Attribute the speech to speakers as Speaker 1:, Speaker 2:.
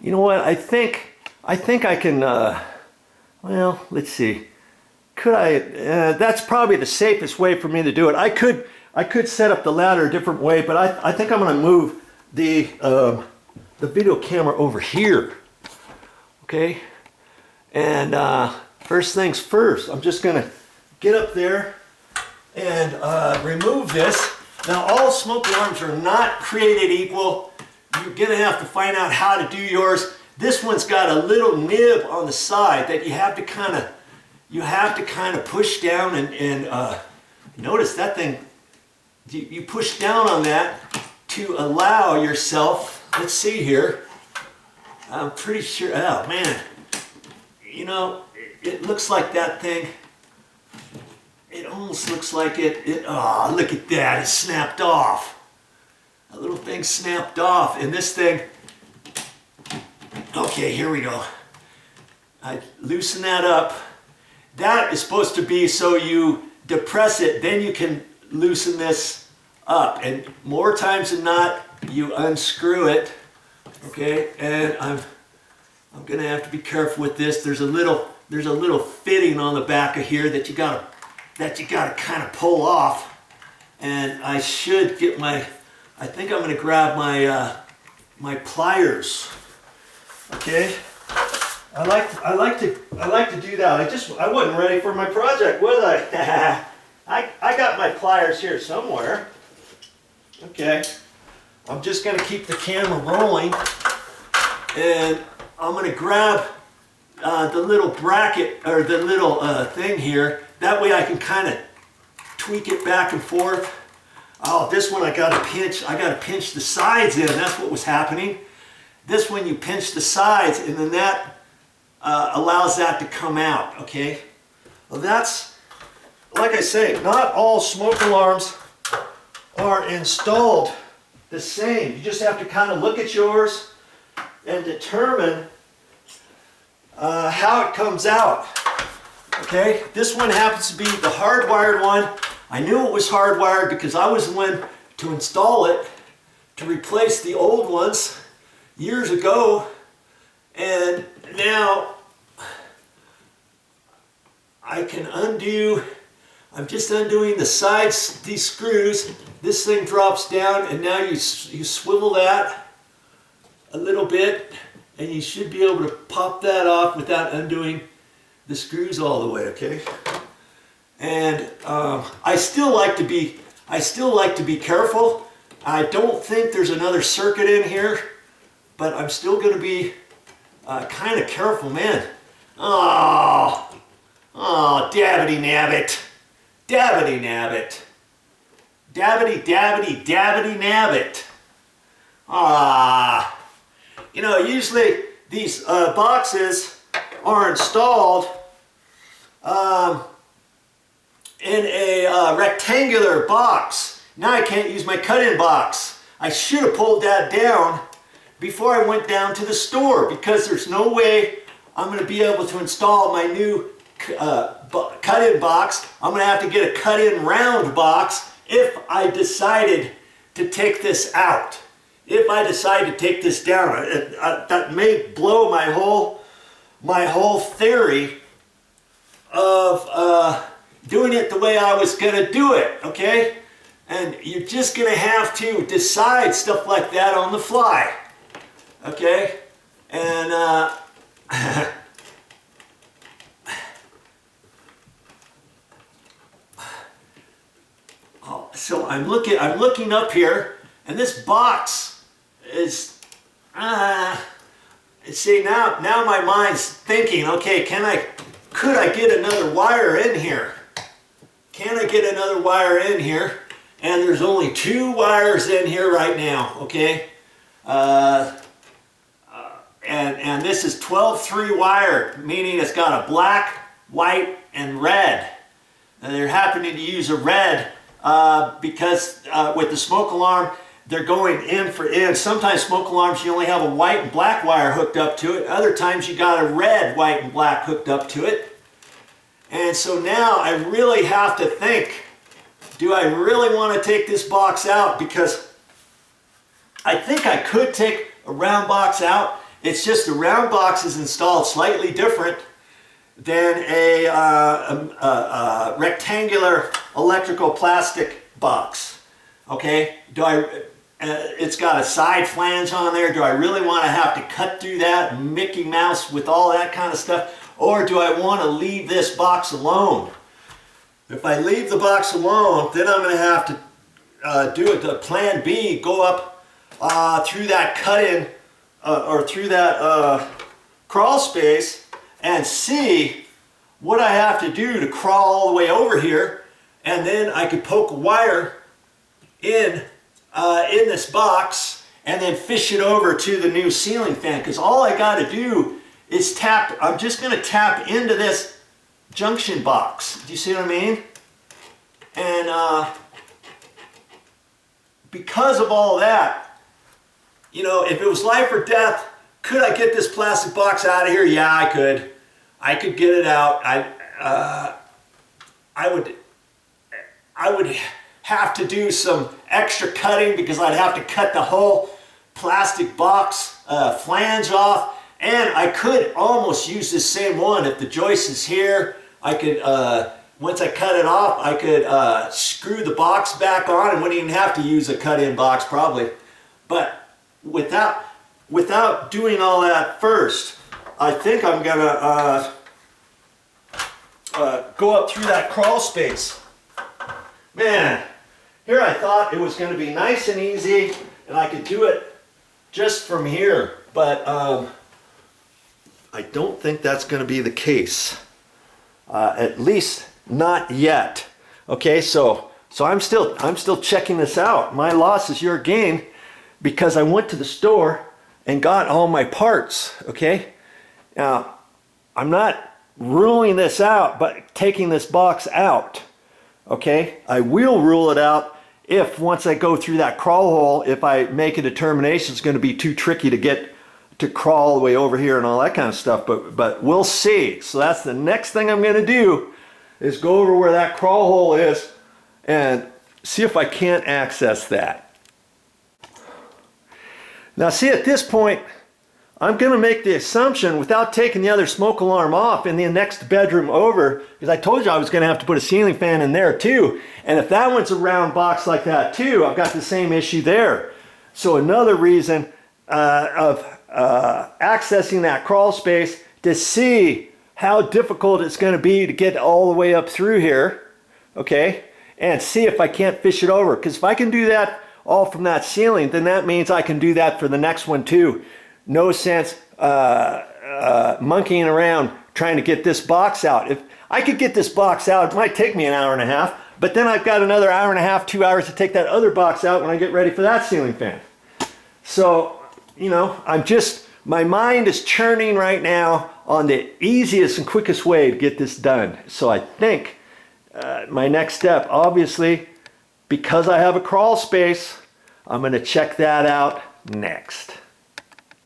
Speaker 1: You know what? I think I can. Well, let's see. Could I? That's probably the safest way for me to do it. I could set up the ladder a different way, but I think I'm going to move the video camera over here. Okay. And first things first, I'm just going to get up there and remove this. Now, all smoke alarms are not created equal. You're going to have to find out how to do yours. This one's got a little nib on the side that you have to kind of push down and notice that thing. You push down on that to allow yourself. Let's see here. I'm pretty sure. Oh man, you know, it looks like that thing. It almost looks like it. Oh, look at that! It snapped off. That little thing snapped off, and this thing. Okay, here we go. I loosen that up. That is supposed to be so you depress it, then you can loosen this up. And more times than not, you unscrew it. Okay, and I'm gonna have to be careful with this. There's a little fitting on the back of here that you gotta kind of pull off. And I should get I think I'm gonna grab my pliers. Okay, I like to do that. I wasn't ready for my project, was I? I got my pliers here somewhere. Okay, I'm just gonna keep the camera rolling, and I'm gonna grab the little bracket or the little thing here. That way I can kind of tweak it back and forth. Oh, this one I gotta pinch the sides in. That's what was happening. This one you pinch the sides, and then that allows that to come out, okay? Well, that's, like I say, not all smoke alarms are installed the same. You just have to kind of look at yours and determine how it comes out, okay? This one happens to be the hardwired one. I knew it was hardwired because I was the one to install it to replace the old ones years ago, and now I can undo. I'm just undoing the sides, these screws. This thing drops down, and now you swivel that a little bit, and you should be able to pop that off without undoing the screws all the way. Okay, and I still like to be careful. I don't think there's another circuit in here, but I'm still going to be kind of careful, man. Oh, dabbity nabbit. Dabbity nabbit. Dabbity dabbity dabbity nabbit. You know, usually these boxes are installed in a rectangular box. Now I can't use my cut-in box. I should have pulled that down before I went down to the store, because there's no way I'm going to be able to install my new cut-in box. I'm going to have to get a cut-in round box if I decided to take this out. If I decide to take this down, that may blow my whole theory of doing it the way I was going to do it, okay? And you're just going to have to decide stuff like that on the fly. Okay, and so I'm looking up here, and this box is see, now my mind's thinking, okay, could I get another wire in here? Can I get another wire in here? And there's only 2 wires in here right now, okay? And this is 12-3 wire, meaning it's got a black, white, and red. And they're happening to use a red because with the smoke alarm, they're going in for in. Sometimes smoke alarms, you only have a white and black wire hooked up to it. Other times you got a red, white, and black hooked up to it. And so now I really have to think, do I really want to take this box out? Because I think I could take a round box out It's just the round box is installed slightly different than a rectangular electrical plastic box. Okay, it's got a side flange on there. Do I really want to have to cut through that Mickey Mouse with all that kind of stuff? Or do I want to leave this box alone? If I leave the box alone, then I'm going to have to do it. The plan B, go up through that cut-in or through that crawl space and see what I have to do to crawl all the way over here, and then I could poke a wire in this box and then fish it over to the new ceiling fan, because all I got to do is tap. I'm just going to tap into this junction box. Do you see what I mean? And because of all that, you know, if it was life or death, could I get this plastic box out of here? Yeah, I could. I could get it out. I would have to do some extra cutting, because I'd have to cut the whole plastic box flange off. And I could almost use this same one. If the joist is here, I could, once I cut it off, I could screw the box back on and wouldn't even have to use a cut-in box probably. But without doing all that first, I think I'm gonna go up through that crawl space. Man, here I thought it was gonna be nice and easy and I could do it just from here, but I don't think that's gonna be the case. At least not yet. Okay, so I'm still checking this out. My loss is your gain, because I went to the store and got all my parts. Okay, now I'm not ruling this out, but taking this box out. Okay, I will rule it out if once I go through that crawl hole, if I make a determination it's going to be too tricky to get to crawl all the way over here and all that kind of stuff, but we'll see. So that's the next thing I'm going to do, is go over where that crawl hole is and see if I can't access that. Now see, at this point, I'm going to make the assumption, without taking the other smoke alarm off, in the next bedroom over, because I told you I was going to have to put a ceiling fan in there too, and if that one's a round box like that too, I've got the same issue there. So another reason of accessing that crawl space, to see how difficult it's going to be to get all the way up through here, okay, and see if I can't fish it over. Because if I can do that all from that ceiling, then that means I can do that for the next one too. No sense monkeying around trying to get this box out. If I could get this box out, it might take me an hour and a half, but then I've got another hour and a half, 2 hours to take that other box out when I get ready for that ceiling fan. So, you know, my mind is churning right now on the easiest and quickest way to get this done. So I think my next step, obviously, because I have a crawl space, I'm going to check that out next.